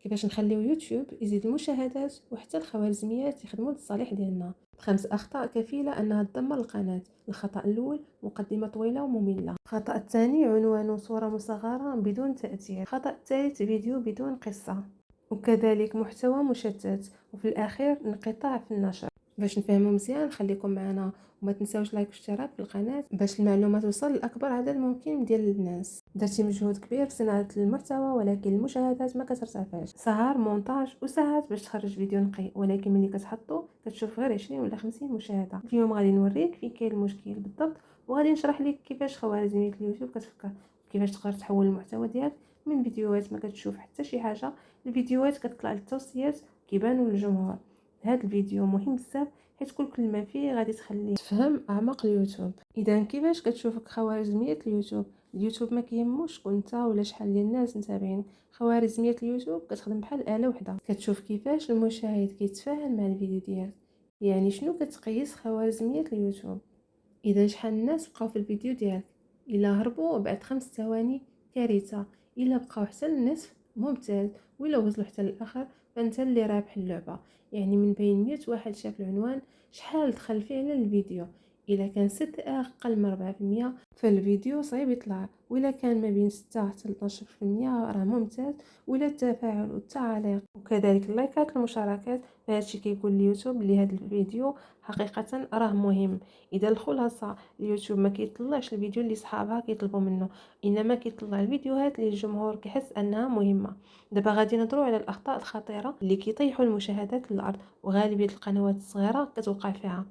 كيفاش نخليو يوتيوب يزيد المشاهدات وحتى الخوارزميات يخدموا للصالح ديالنا. 5 اخطاء كفيله انها تدمر القناه. الخطا الاول: مقدمه طويله وممله. الخطا الثاني: عنوان وصوره مصغره بدون تاثير. الخطا الثالث: فيديو بدون قصه. وكذلك محتوى مشتت. وفي الاخير انقطاع في النشر. باش نفهموا مزيان خليكم معنا، وما تنساوش لايك واشتراك في القناه باش المعلومه توصل لاكبر عدد ممكن ديال الناس. درتي مجهود كبير في صناعه المحتوى ولكن المشاهدات ما كترتفعش. سهر، مونتاج وساعات باش تخرج فيديو نقي، ولكن ملي كتحطو كتشوف غير 20 ولا 50 مشاهده. اليوم غادي نوريك فين كاين المشكل بالضبط، وغادي نشرح لك كيفاش خوارزميه اليوتيوب كتفكر، كيفاش تقدر تحول المحتوى ديالك من فيديوهات ما كتشوف حتى شي حاجه لفيديوهات كتطلع للتوصيات كيبانوا للجمهور. هذا الفيديو مهم بزاف حيت كل كلمه فيه غادي تخلي تفهم اعماق اليوتيوب. اذا كيفاش كتشوفك خوارزميه اليوتيوب؟ اليوتيوب ما كيهموش شكون انت ولا شحال ديال الناس متابعين. خوارزميه اليوتيوب كتخدم بحال آلة وحده، كتشوف كيفاش المشاهد كيتفاعل مع الفيديو ديالك. يعني شنو كتقيس خوارزميه اليوتيوب؟ اذا شحال الناس بقاو في الفيديو ديالك. الا هربوا بعد 5 ثواني كارثه، الا بقاو حتى للنصف ممتاز، ولا وصلوا حتى للاخر فانت اللي رابح اللعبه. يعني من بين 100 واحد شاف العنوان، شحال دخل فعلا الفيديو؟ الا كان 6 اقل من 4% فالفيديو صعيب يطلع، ولا كان ما بين 6 حتى 12% راه ممتاز. ولا التفاعل والتعليق وكذلك اللايكات والمشاركات، فهادشي كيقول اليوتيوب بلي هذا الفيديو حقيقه راه مهم. اذا الخلاصه: اليوتيوب ما كيطلعش الفيديو اللي صحابها كيطلبوا منه، انما كيطلع الفيديوهات اللي الجمهور كيحس انها مهمه. دابا غادي نهضروا على الاخطاء الخطيره اللي كيطيحوا المشاهدات للارض، وغالبيه القنوات الصغيره كتوقع فيها.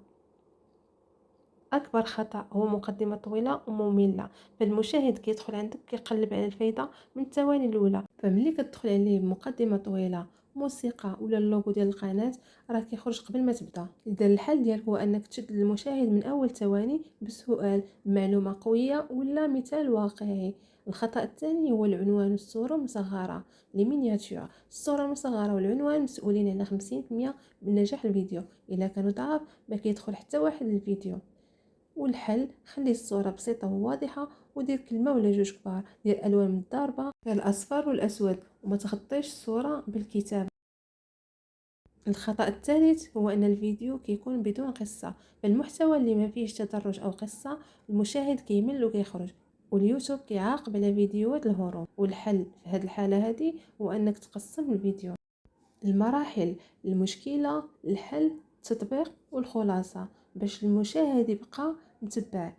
اكبر خطا هو مقدمه طويله وممله. فالمشاهد كيدخل عندك كيقلب على الفايده من الثواني الاولى، فملي كتدخل عليه بمقدمه طويله، موسيقى ولا اللوغو ديال القناه، راه كيخرج قبل ما تبدا. اذا الحل ديالك هو انك تشد المشاهد من اول ثواني بسؤال، معلومه قويه ولا مثال واقعي. الخطا الثاني هو العنوان والصوره مصغره، لي مينياتور. الصوره مصغره والعنوان مسؤولين على 50% من نجاح الفيديو. الا كانوا ضعاف ما كيدخل حتى واحد للفيديو. والحل: خلي الصورة بسيطة وواضحة، ودير كلمة ولا جوج كبار، دير الوان متضاربة كالاصفر والاسود، وما تغطيش الصورة بالكتابة. الخطأ الثالث هو ان الفيديو كيكون بدون قصة. فالمحتوى اللي ما فيهش تدرج او قصة المشاهد كيمل وكيخرج، واليوتيوب كيعاقب على فيديوهات الهروب. والحل في هذه الحالة هذه هو انك تقسم الفيديو. المراحل: المشكلة، الحل، التطبيق والخلاصة، باش المشاهد يبقى متبع.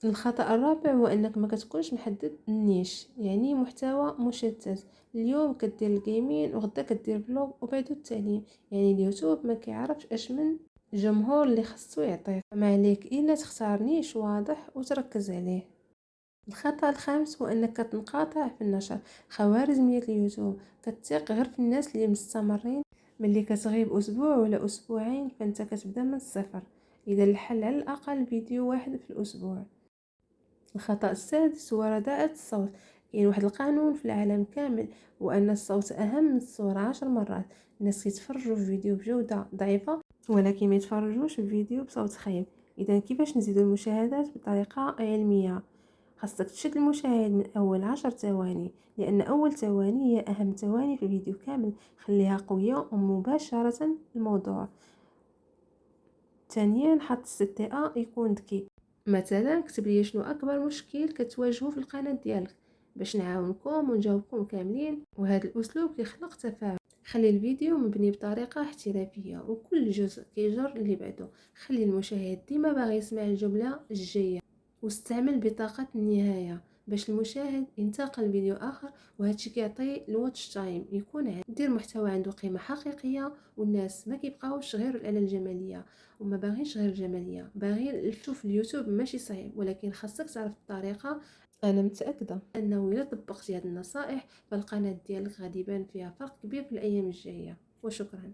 الخطأ الرابع هو انك ما كتكونش محدد النيش، يعني محتوى مشتت. اليوم كدير الجيمين وغدا كدير بلوغ وبعدو التعليم، يعني اليوتيوب ما كيعرفش اش من الجمهور اللي خصو يعطيك. ما عليك الا تختار نيش واضح وتركز عليه. الخطأ الخامس هو انك كتنقاطع في النشر. خوارزمية اليوتيوب كتثق غير في الناس اللي مستمرين. ملي كتغيب اسبوع ولا اسبوعين فانت كتبدا من الصفر. اذا الحل على الاقل فيديو واحد في الاسبوع. الخطأ السادس هو رداءة الصوت. كاين واحد القانون في العالم كامل، وان الصوت اهم من الصورة 10 مرات. الناس كيتفرجوا في فيديو بجودة ضعيفة ولكن ما يتفرجوش في فيديو بصوت خايب. اذا كيفاش نزيدو المشاهدات بطريقة علمية؟ خاصك تشد المشاهد من اول 10 ثواني، لان اول ثواني هي اهم ثواني في الفيديو كامل. خليها قوية ومباشرة الموضوع. ثانيا، حط استدعاء يكون ذكي. مثلا كتب لي شنو اكبر مشكل كتواجهه في القناه ديالك باش نعاونكم ونجاوبكم كاملين. وهذا الاسلوب كيخلق تفاعل. خلي الفيديو مبني بطريقه احترافيه وكل جزء كيجر اللي بعده. خلي المشاهد ديما باغي يسمع الجمله الجايه، واستعمل بطاقه النهايه باش المشاهد ينتقل لفيديو اخر، وهادشي كيعطي الواتش تايم يكون عالي. دير محتوى عنده قيمه حقيقيه، والناس ما كيبقاوش غير على الجماليه، وما باغينش غير الجماليه، باغي تشوف اليوتيوب ماشي صعيب، ولكن خاصك تعرف الطريقه. انا متاكده انه الا طبقتي هذه النصائح فالقناه ديالك غادي يبان فيها فرق كبير في الايام الجايه. وشكرا.